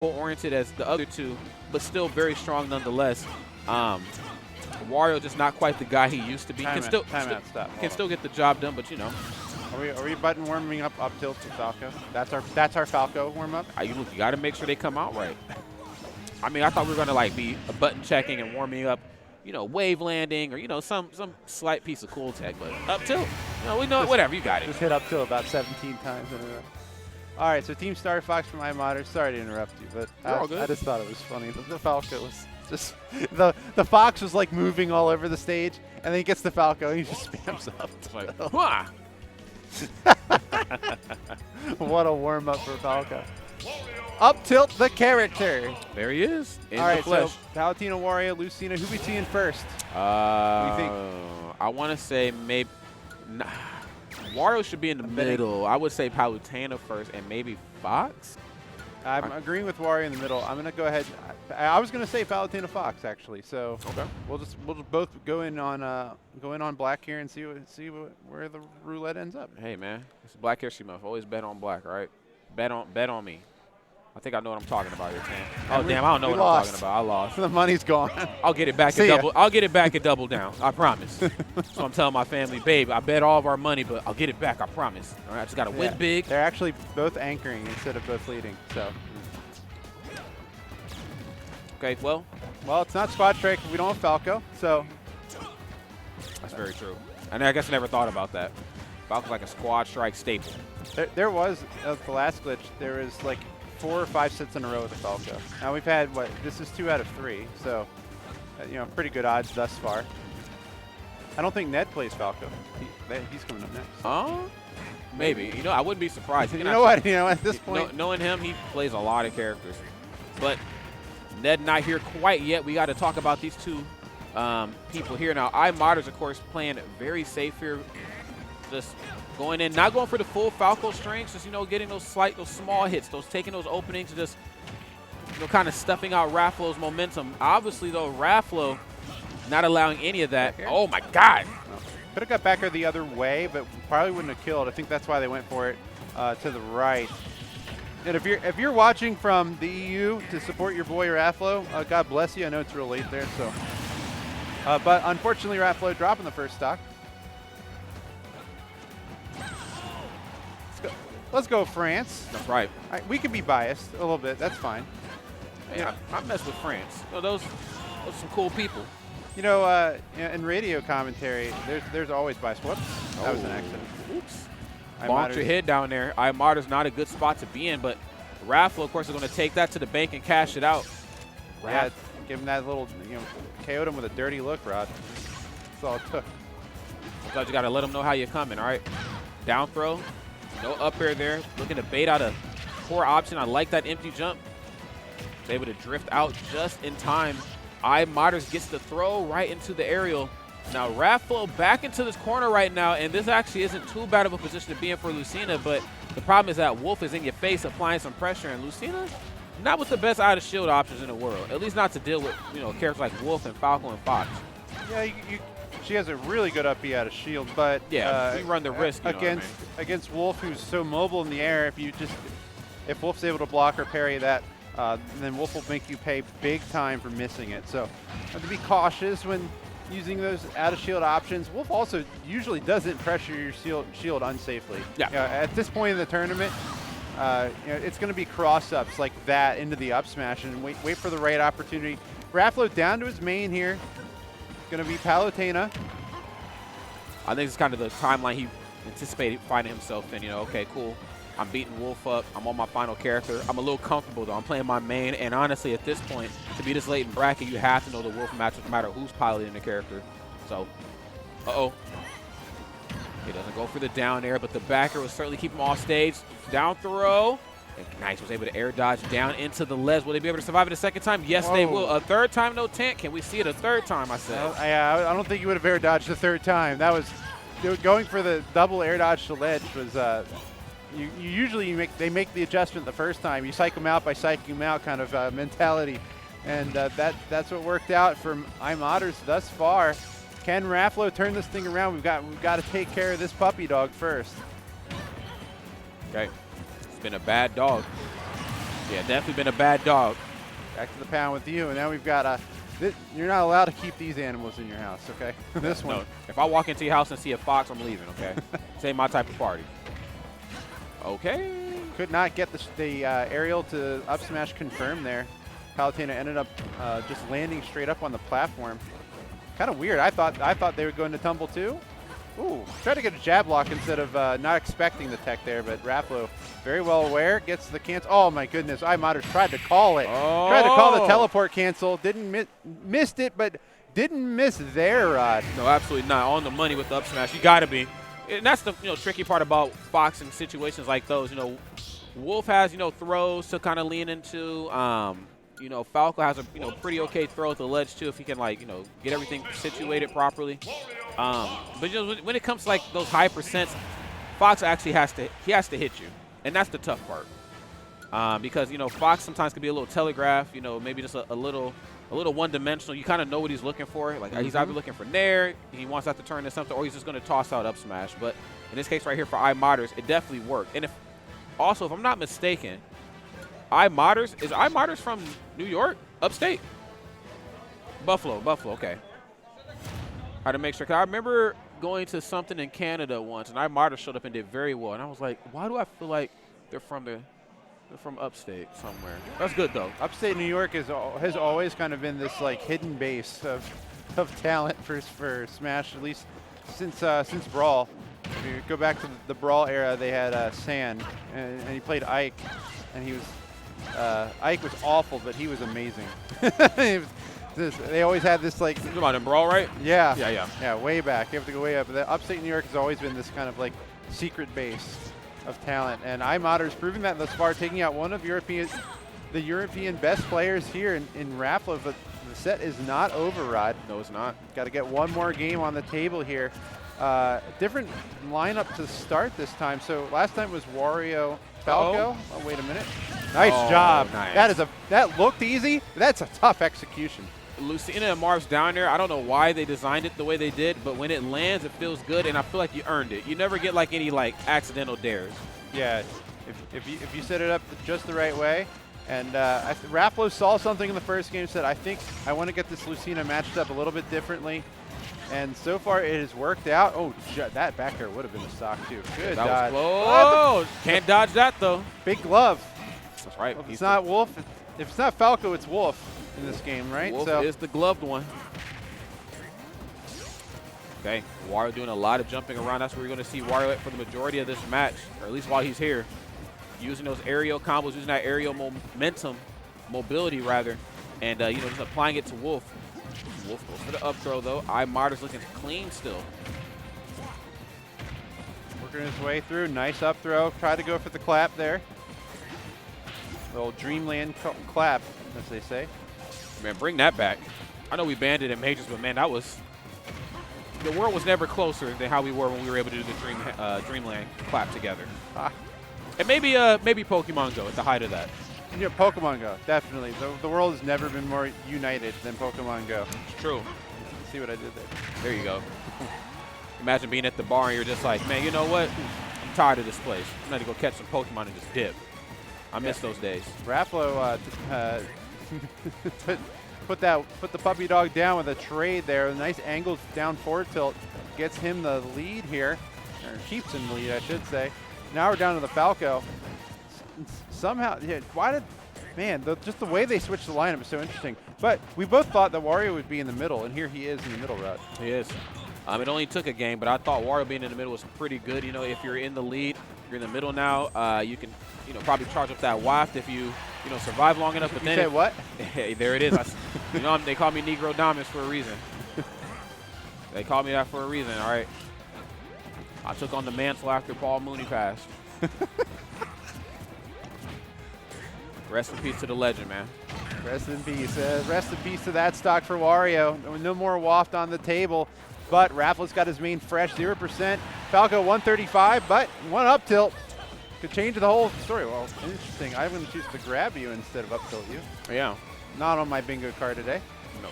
oriented as the other two, but still very strong nonetheless. Wario just not quite the guy he used to be. Can still get the job done, but you know. Are we button warming up tilt to Falco? That's our Falco warm up. You got to make sure they come out right. I mean, I thought we were gonna like be a button checking and warming up, you know, wave landing or you know some slight piece of cool tech, but up tilt. You know, we know whatever you got it. Just hit up tilt about 17 times in a row. All right, so Team Star Fox from iModerz. Sorry to interrupt you, but I just thought it was funny. The Falco was just the Fox was like moving all over the stage, and then he gets the Falco and he just spams up. What a warm up for Falco. Up tilt the character. There he is. In all the right, flesh. so Palutena, Wario, Lucina. Who we seeing first? What do you think? I want to say maybe. Wario should be in the middle. I would say Palutena first and maybe Fox. I'm agreeing with Wario in the middle. I'm gonna go ahead. I was gonna say Palutena Fox actually. So okay, we'll just both go in on black here and see where the roulette ends up. Hey man, it's Black History Month. Always bet on black, right? Bet on me. I think I know what I'm talking about here, Tam. Oh damn, I don't know what I'm talking about. I lost. The money's gone. I'll get it back at double. I'll get it back at double down. I promise. So I'm telling my family, babe, I bet all of our money, but I'll get it back. I promise. All right, I just gotta win big. They're actually both anchoring instead of both leading. So. Okay, well, it's not Squad Strike. We don't have Falco, so. That's very true. And I guess I never thought about that. Falco's like a Squad Strike staple. There was the last glitch. There was like 4 or 5 sits in a row with the Falco. Now we've had this is 2 out of 3, so you know, pretty good odds thus far. I don't think Ned plays Falco. He's coming up next. Maybe. You know, I wouldn't be surprised. You know what? You know, at this point, knowing him, he plays a lot of characters. But Ned not here quite yet. We got to talk about these two people here now. iModerz, of course, playing very safe here. Just going in, not going for the full Falco strengths, just, you know, getting those small hits, taking those openings, just, you know, kind of stuffing out Raflow's momentum. Obviously, though, Raflow not allowing any of that. Oh, my God. Could have got back there the other way, but probably wouldn't have killed. I think that's why they went for it to the right. And if you're watching from the EU to support your boy Raflow, God bless you. I know it's real late there, so. But unfortunately, Raflow dropping the first stock. Let's go France. That's right. We can be biased a little bit. That's fine. Yeah, I mess with France. You know, those are some cool people. You know, in radio commentary, there's always bias. Whoops, that was an accident. Oops. Bonked your head down there. iModerz not a good spot to be in, but Raflow, of course, is going to take that to the bank and cash it out. Yeah, give him that little, you know, KO'd him with a dirty look, Rod. That's all it took. Sometimes you got to let him know how you're coming, all right? Down throw. No up air there. Looking to bait out a poor option. I like that empty jump. He's able to drift out just in time. iModerz gets the throw right into the aerial. Now Raflow back into this corner right now, and this actually isn't too bad of a position to be in for Lucina, but the problem is that Wolf is in your face applying some pressure, and Lucina not with the best out of shield options in the world. At least not to deal with, you know, characters like Wolf and Falco and Fox. Yeah, she has a really good up B out of shield, but yeah, you run the risk against Wolf, who's so mobile in the air. If Wolf's able to block or parry that, then Wolf will make you pay big time for missing it. So have to be cautious when using those out of shield options. Wolf also usually doesn't pressure your shield unsafely. Yeah. At this point in the tournament, you know, it's going to be cross ups like that into the up smash and wait for the right opportunity. Raflow down to his main here. Going to be Palutena. I think it's kind of the timeline he anticipated finding himself in. You know, okay, cool. I'm beating Wolf up. I'm on my final character. I'm a little comfortable, though. I'm playing my main. And honestly, at this point, to be this late in bracket, you have to know the Wolf matchup no matter who's piloting the character. So, he doesn't go for the down air, but the backer will certainly keep him off stage. Down throw. And Nice was able to air dodge down into the ledge. Will they be able to survive it a second time? Yes, they will. A third time, no tank. Can we see it a third time, I said? I don't think you would have air dodged the third time. That was going for the double air dodge to ledge was you usually they make the adjustment the first time. You psych them out by psyching them out kind of mentality. And that's what worked out for iModerz thus far. Can Raflow turn this thing around? We've got to take care of this puppy dog first. Okay. It's been a bad dog. Yeah, definitely been a bad dog. Back to the pound with you, and now we've got you're not allowed to keep these animals in your house, okay? This one. No, if I walk into your house and see a fox, I'm leaving, okay? This ain't my type of party. Okay. Could not get the aerial to up smash confirmed there. Palutena ended up just landing straight up on the platform. Kind of weird. I thought they would go into tumble too. Ooh, tried to get a jab block instead of not expecting the tech there, but Raflow very well aware, gets the cancel. Oh my goodness, iModerz tried to call it. Oh. Tried to call the teleport cancel, missed it, but didn't miss their rod. No, absolutely not. On the money with the up smash. You got to be. And that's the tricky part about Fox in situations like those. Wolf has throws to kind of lean into. Falco has a pretty okay throw at the ledge too if he can get everything situated properly. But when it comes to those high percents, Fox actually has to hit you, and that's the tough part. Because Fox sometimes can be a little telegraph. Maybe just a little one-dimensional. You kind of know what he's looking for. He's either looking for nair, he wants that to turn into something, or he's just going to toss out up smash. But in this case right here for iModerz, it definitely worked. And if I'm not mistaken, iModerz from New York, upstate? Buffalo, okay. I had to make sure, 'cause I remember going to something in Canada once, and iModerz showed up and did very well. And I was like, why do I feel like they're from upstate somewhere? That's good though. Upstate New York has always kind of been this hidden base of talent for Smash, at least since Brawl. If you go back to the Brawl era, they had Sand, and he played Ike, and he was Ike was awful, but he was amazing. They always had this You're about in Brawl, right? Yeah. Yeah, way back. You have to go way up. The upstate New York has always been this kind of secret base of talent, and iModerz proving that thus far, taking out one of the European best players here in Raflow, but the set is not over, Rod. No, it's not. Got to get one more game on the table here. Different lineup to start this time. So last time was Wario Falco. Oh, wait a minute. Nice job. Nice. That looked easy. That's a tough execution. Lucina and Marv's down there. I don't know why they designed it the way they did, but when it lands, it feels good, and I feel like you earned it. You never get any accidental dares. Yeah, if you set it up just the right way. And Raflow saw something in the first game, said, I want to get this Lucina matched up a little bit differently. And so far, it has worked out. Oh, that back air would have been a stock, too. Good dodge. That was close. Can't dodge that, though. Big glove. That's right. Well, if it's not Wolf, if it's not Falco, it's Wolf in this game, right? Wolf is the gloved one. Okay, Wario doing a lot of jumping around. That's where you're going to see Wario at for the majority of this match, or at least while he's here. Using those aerial combos, using that aerial mobility rather, and just applying it to Wolf. Wolf goes for the up throw though. iModerz looking clean still. Working his way through. Nice up throw. Tried to go for the clap there. The old Dreamland clap, as they say. Man, bring that back. I know we banned it in majors, but man, the world was never closer than how we were when we were able to do the Dreamland clap together. And maybe Pokemon Go at the height of that. Yeah, Pokemon Go, definitely. The world has never been more united than Pokemon Go. It's true. See what I did there? There you go. Imagine being at the bar and you're just like, man, you know what? I'm tired of this place. I'm going to go catch some Pokemon and just dip. I miss those days. Raflow put the puppy dog down with a trade there. A nice angled down forward tilt gets him the lead here, or keeps him the lead, I should say. Now we're down to the Falco. Somehow, just the way they switched the lineup is so interesting. But we both thought that Wario would be in the middle, and here he is in the middle, Rod. He is. It only took a game, but I thought Wario being in the middle was pretty good. If you're in the lead, you're in the middle now. You can, probably charge up that waft if you, survive long enough. But you said what? Hey, there it is. They call me Negro Dominus for a reason. They call me that for a reason. All right. I took on the mantle after Paul Mooney passed. Rest in peace to the legend, man. Rest in peace. Rest in peace to that stock for Wario. No more waft on the table, but Raflow's got his main fresh, 0%. Falco 135, but one up tilt. Could change the whole story. Well, interesting. I'm going to choose to grab you instead of up tilt you. Yeah. Not on my bingo card today. No.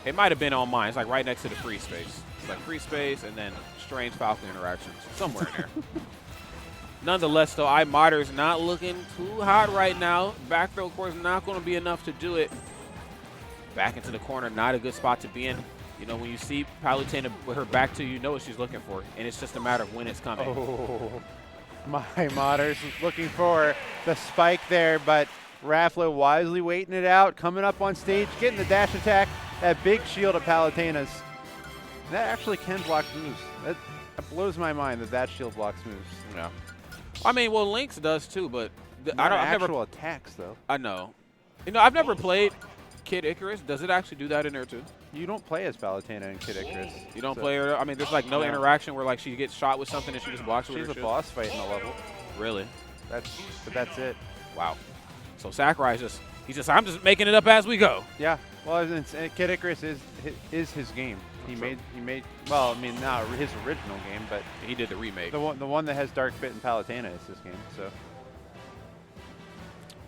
It might have been on mine. It's right next to the free space. It's free space and then strange Falco interactions. Somewhere in there. Nonetheless, though, iModerz not looking too hot right now. Back throw, of course, not going to be enough to do it. Back into the corner, not a good spot to be in. You know, when you see Palutena with her back to you, you know what she's looking for, and it's just a matter of when it's coming. Oh, my iModerz is looking for the spike there, but Raflow wisely waiting it out, coming up on stage, getting the dash attack, that big shield of Palutena's. That actually can block moves. That blows my mind that shield blocks moves. Yeah. I mean, well, Lynx does too, but I've never attacks though. I know. You know, I've never played Kid Icarus. Does it actually do that in there too? You don't play as Palutena in Kid Icarus. You don't play her. I mean, there's like no interaction where like she gets shot with something and she just blocks with her. She's a boss fight in the level. Really? But that's it. Wow. So Sakurai's I'm just making it up as we go. Yeah. Well, Kid Icarus is his game. He made well, I mean, not his original game, but he did the remake. The one that has Dark Bit and Palutena is his game. So.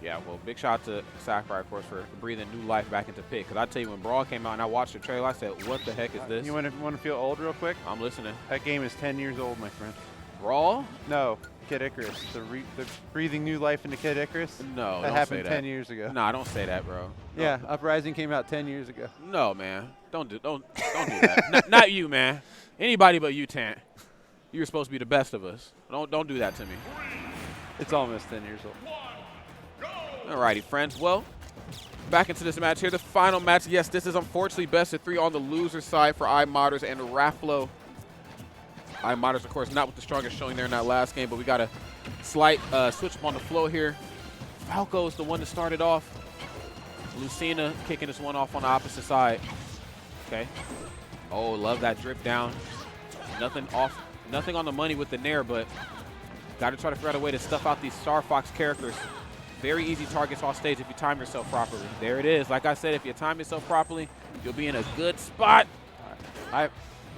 Yeah, well, big shout out to Sakurai, of course, for breathing new life back into Pit. Because I tell you, when Brawl came out and I watched the trailer, I said, what the heck is this? You want to feel old real quick? I'm listening. That game is 10 years old, my friend. Brawl? No, Kid Icarus. The breathing new life into Kid Icarus? No, that happened 10 years ago. No, don't say that, bro. Yeah, Uprising came out 10 years ago. No, man. Don't do that. Not you, man. Anybody but you, Tant. You're supposed to be the best of us. Don't do that to me. It's almost 10 years old. Alrighty, friends. Well, back into this match here. The final match. Yes, this is unfortunately best of 3 on the loser side for iModerz and Raflow. iModerz, of course, not with the strongest showing there in that last game, but we got a slight switch up on the flow here. Falco is the one that started off. Lucina kicking this one off on the opposite side. Okay. Oh, love that drip down. Nothing on the money with the Nair, but got to try to figure out a way to stuff out these Star Fox characters. Very easy targets off stage if you time yourself properly. There it is. Like I said, if you time yourself properly, you'll be in a good spot.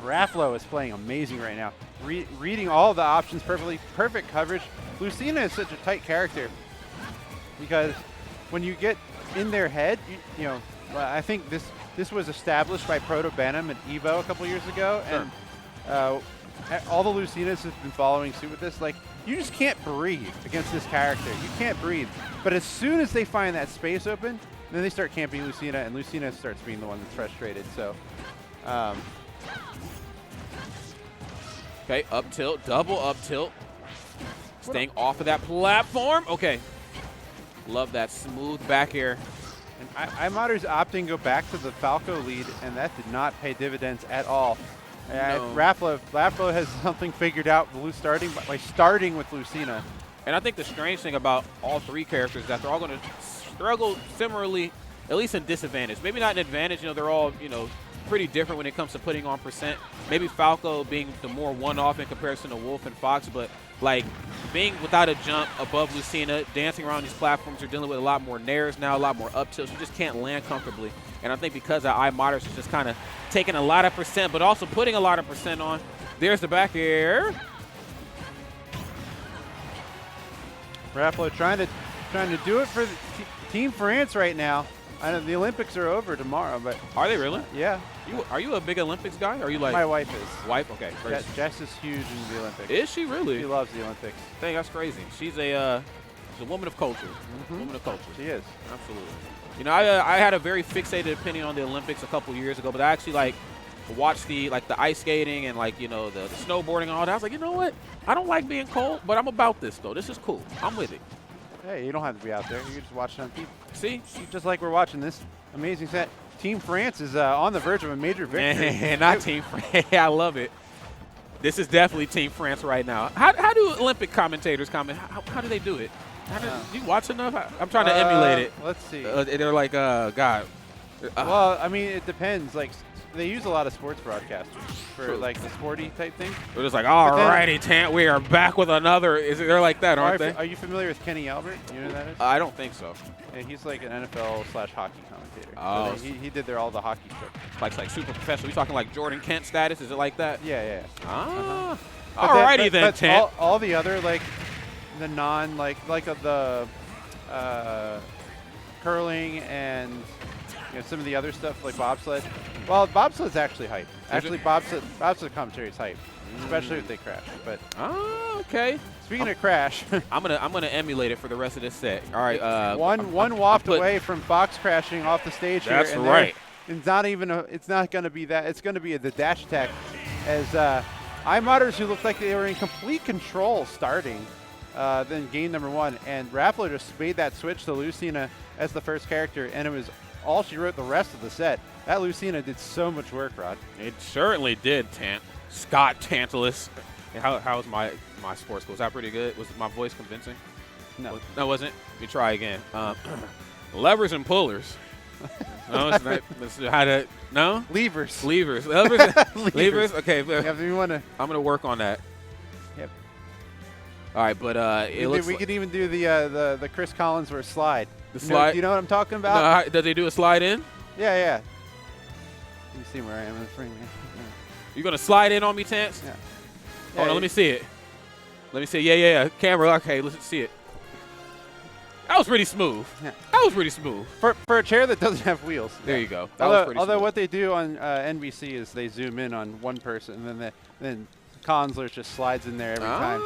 Raflow is playing amazing right now. Reading all the options perfectly. Perfect coverage. Lucina is such a tight character because when you get in their head, you know, I think this was established by Proto Venom at EVO a couple years ago, Sure. and all the Lucinas have been following suit with this. Like, you just can't breathe against this character. You can't breathe. But as soon as they find that space open, then they start camping Lucina, and Lucina starts being the one that's frustrated. So, okay, up tilt, double up tilt. Staying off of that platform. Okay. Love that smooth back air. And iModerz opting to go back to the Falco lead, and that did not pay dividends at all. No. Raflow has something figured out by starting with Lucina. And I think the strange thing about all 3 characters is that they're all going to struggle similarly, at least in disadvantage. Maybe not in advantage. You know, they're all, you know, pretty different when it comes to putting on percent. Maybe Falco being the more one-off in comparison to Wolf and Fox, but like being without a jump above Lucina, dancing around these platforms, you're dealing with a lot more nairs now, a lot more up tilts. You just can't land comfortably. And I think because of iModerz is just kind of taking a lot of percent, but also putting a lot of percent on. There's the back air. Raflow trying to do it for Team France right now. I know the Olympics are over tomorrow, but Are they really? Yeah. Are you a big Olympics guy? Are you like My wife is. Wife? Okay. Jess is huge in the Olympics. Is she really? She loves the Olympics. Dang, that's crazy. She's a woman of culture. Woman of culture. She is. Absolutely. You know, I had a very fixated opinion on the Olympics a couple years ago, but I actually like watched the ice skating and like, you know, the snowboarding and all that. I was like, you know what? I don't like being cold, but I'm about this though. This is cool. I'm with it. Hey, you don't have to be out there. You can just watch it on TV. See? Just like we're watching this amazing set. Team France is on the verge of a major victory. Not Team France. I love it. This is definitely Team France right now. How do Olympic commentators comment? How do they do it? Do you watch enough? I'm trying to emulate it. Let's see. They're like, God. Well, I mean, it depends. Like, they use a lot of sports broadcasters for True. like the sporty type thing. They're just like, all righty, Tant, we are back with another. They're like that, aren't they? Are you familiar with Kenny Albert? You know who that is? I don't think so. Yeah, he's like an NFL/hockey commentator. Oh. So he did all the hockey stuff. Like super professional. You talking like Jordan Kent status? Is it like that? Yeah. Ah. But Alrighty then, but Tant. all the other like the non the curling and some of the other stuff like bobsled. Well, bobsled's actually hype. Actually, bobsled commentary is hype. especially if they crash. But okay. Speaking of crash, I'm gonna emulate it for the rest of this set. All right. one waft away from Fox crashing off the stage here. That's right. It's not even. It's not going to be that. It's going to be the dash attack, as iModerz, who looked like they were in complete control starting, then game number 1, and Raflow just made that switch to Lucina as the first character, and it was all she wrote the rest of the set. That Lucina did so much work, Rod. It certainly did, Scott Tantalus. How was my sports school? Was that pretty good? Was my voice convincing? No. No, it wasn't. Let me try again. Levers and pullers. No, it's not. How to? No. Levers. Levers. Levers. Okay. Yeah, if you want to. I'm gonna work on that. Yep. All right, but we could even do the Chris Collinsworth slide. The slide. Do you know what I'm talking about? No, does they do a slide in? Yeah, yeah. You can see where I am in the frame. Yeah. You gonna slide in on me, Tance? Yeah. Hold on, let me see it. Let me see. Yeah. Camera. Okay, let's see it. That was pretty smooth. Yeah. That was pretty smooth. For a chair that doesn't have wheels. There you go. That was pretty although smooth. what they do on NBC is they zoom in on one person, and then Collinsworth just slides in there every time.